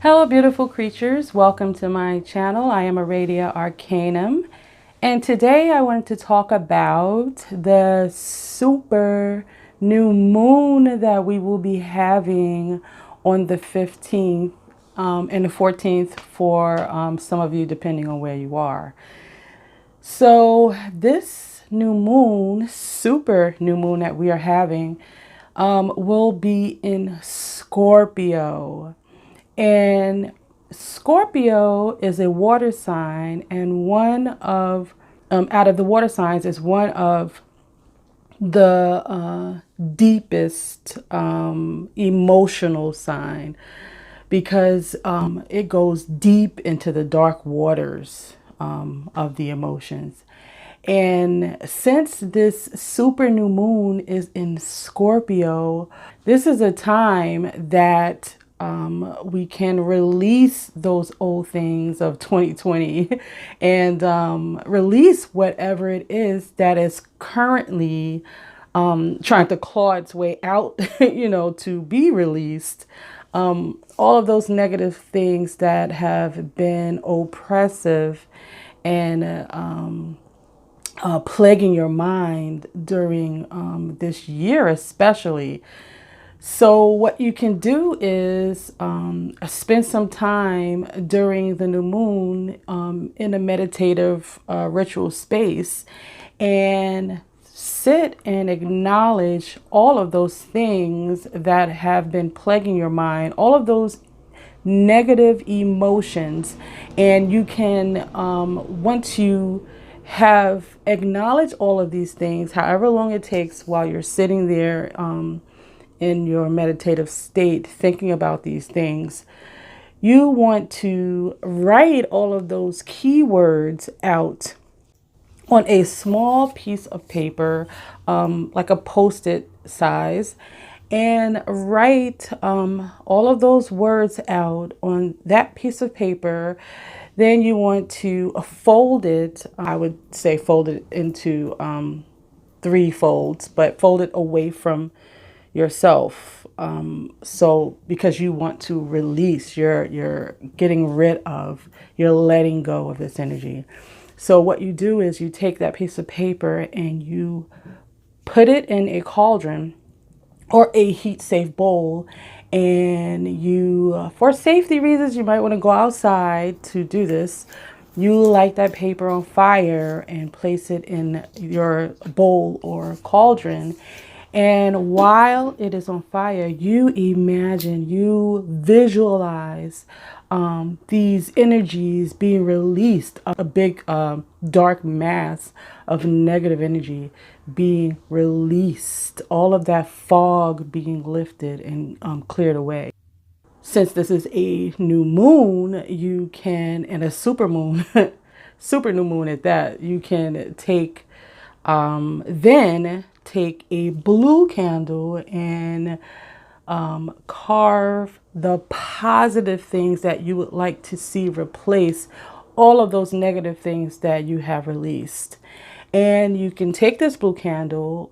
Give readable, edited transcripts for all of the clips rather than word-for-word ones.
Hello, beautiful creatures. Welcome to my channel. I am Aradia Arcanum. And today I wanted to talk about the super new moon that we will be having on the 15th and the 14th for some of you, depending on where you are. So this new moon, super new moon that we are having, will be in Scorpio. And Scorpio is a water sign, and one of, out of the water signs, is one of the deepest emotional sign because it goes deep into the dark waters of the emotions. And since this super new moon is in Scorpio, this is a time that we can release those old things of 2020 and release whatever it is that is currently trying to claw its way out, to be released. All of those negative things that have been oppressive and plaguing your mind during this year, especially. So what you can do is spend some time during the new moon in a meditative ritual space and sit and acknowledge all of those things that have been plaguing your mind, all of those negative emotions. And you can, once you have acknowledged all of these things, however long it takes while you're sitting there in your meditative state, thinking about these things, you want to write all of those keywords out on a small piece of paper, like a post-it size, and write all of those words out on that piece of paper. Then you want to fold it. I would say fold it into 3 folds, but fold it away from yourself. So because you want to release, you're getting rid of, you're letting go of this energy. So what you do is you take that piece of paper and you put it in a cauldron or a heat safe bowl. And you, for safety reasons, you might want to go outside to do this. You light that paper on fire and place it in your bowl or cauldron. And while it is on fire, you imagine, you visualize these energies being released, a big dark mass of negative energy being released, all of that fog being lifted and cleared away. Since this is a new moon, you can, and a super moon, super new moon at that, you can take, then take a blue candle and carve the positive things that you would like to see replace all of those negative things that you have released. And you can take this blue candle,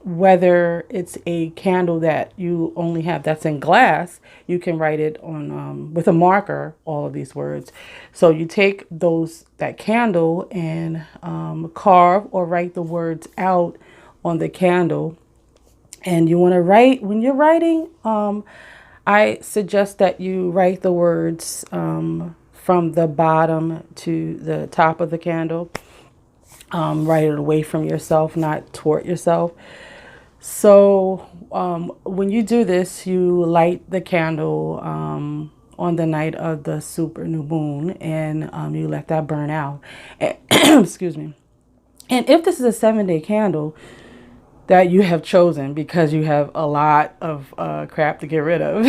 whether it's a candle that you only have that's in glass, you can write it on with a marker, all of these words. So you take that candle and carve or write the words out on the candle. And you want to write, when you're writing, I suggest that you write the words from the bottom to the top of the candle. Write it away from yourself, not toward yourself. So when you do this, you light the candle on the night of the super new moon, and you let that burn out. Excuse me. And if this is a 7-day candle that you have chosen because you have a lot of crap to get rid of,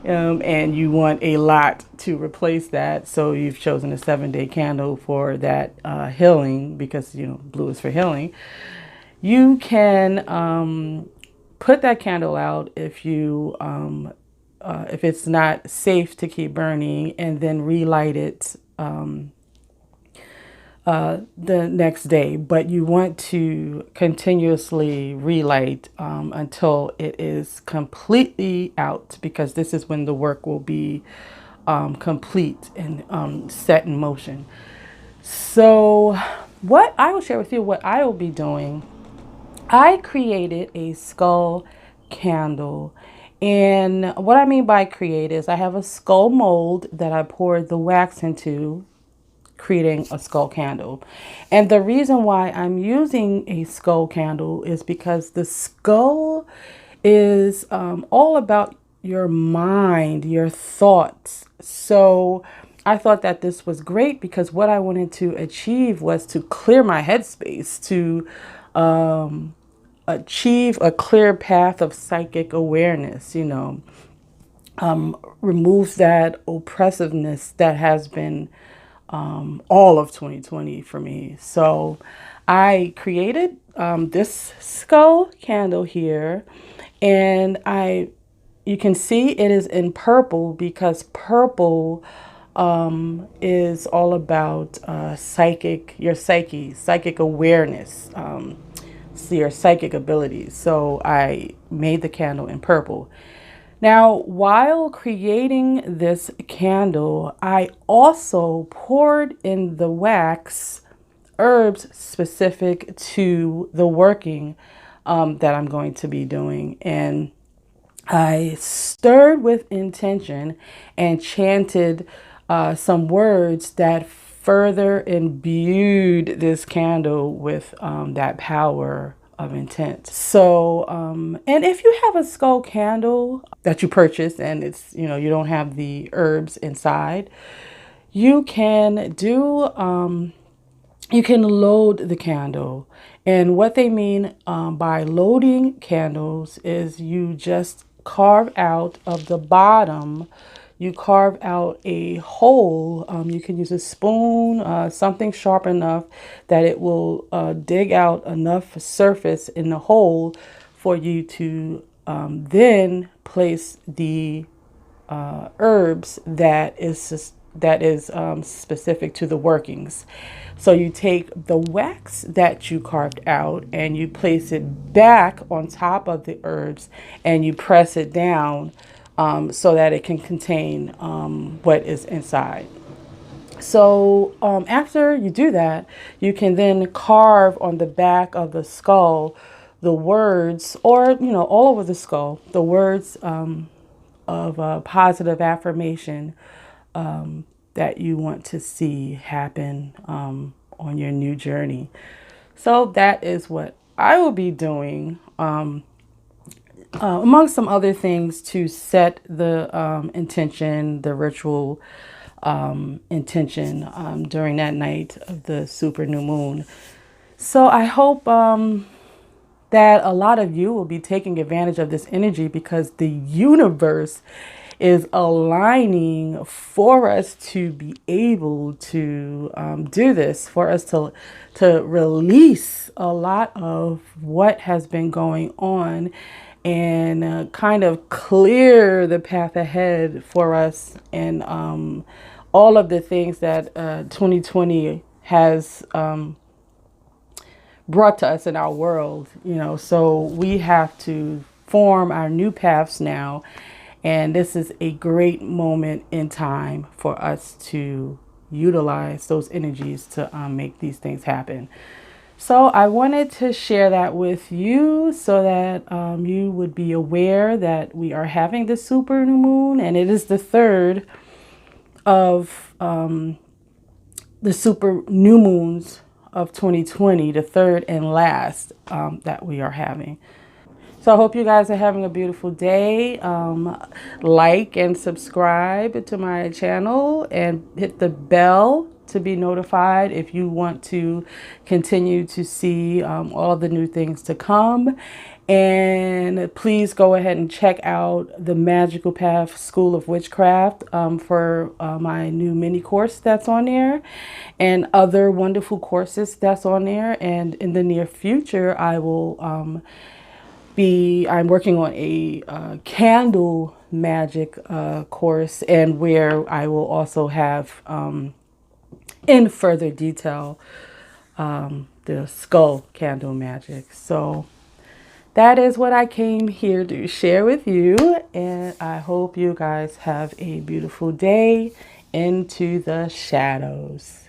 and you want a lot to replace that, so you've chosen a 7-day candle for that healing, because blue is for healing. You can put that candle out if it's not safe to keep burning, and then relight it the next day, but you want to continuously relight until it is completely out, because this is when the work will be complete and set in motion. So, what I will share with you, what I will be doing, I created a skull candle. And what I mean by create is I have a skull mold that I poured the wax into, creating a skull candle. And the reason why I'm using a skull candle is because the skull is all about your mind, your thoughts. So I thought that this was great because what I wanted to achieve was to clear my headspace, to achieve a clear path of psychic awareness, remove that oppressiveness that has been all of 2020 for me. So I created this skull candle here, and you can see it is in purple because purple is all about your psychic awareness, so your psychic abilities. So I made the candle in purple. Now, while creating this candle, I also poured in the wax herbs specific to the working that I'm going to be doing. And I stirred with intention and chanted some words that further imbued this candle with that power of intent. So, and if you have a skull candle that you purchase and you don't have the herbs inside, you can do, you can load the candle. And what they mean by loading candles is you just carve out of the bottom, you carve out a hole. You can use a spoon, something sharp enough that it will dig out enough surface in the hole for you to then place the herbs that is specific to the workings. So you take the wax that you carved out and you place it back on top of the herbs and you press it down so that it can contain what is inside. So after you do that, you can then carve on the back of the skull the words, or all over the skull, the words of a positive affirmation that you want to see happen on your new journey. So that is what I will be doing, among some other things, to set the intention, the ritual intention during that night of the super new moon. So I hope that a lot of you will be taking advantage of this energy, because the universe is aligning for us to be able to do this, for us to release a lot of what has been going on and kind of clear the path ahead for us, and all of the things that 2020 has brought to us in our world, so we have to form our new paths now. And this is a great moment in time for us to utilize those energies to make these things happen. So I wanted to share that with you so that you would be aware that we are having the super new moon, and it is the third of the super new moons of 2020, the third and last that we are having. So I hope you guys are having a beautiful day. Like and subscribe to my channel and hit the bell to be notified if you want to continue to see all the new things to come. And please go ahead and check out the Magical Path School of Witchcraft for my new mini course that's on there, and other wonderful courses that's on there. And in the near future, I will I'm working on a candle magic course, and where I will also have in further detail the skull candle magic. So that is what I came here to share with you. And I hope you guys have a beautiful day into the shadows.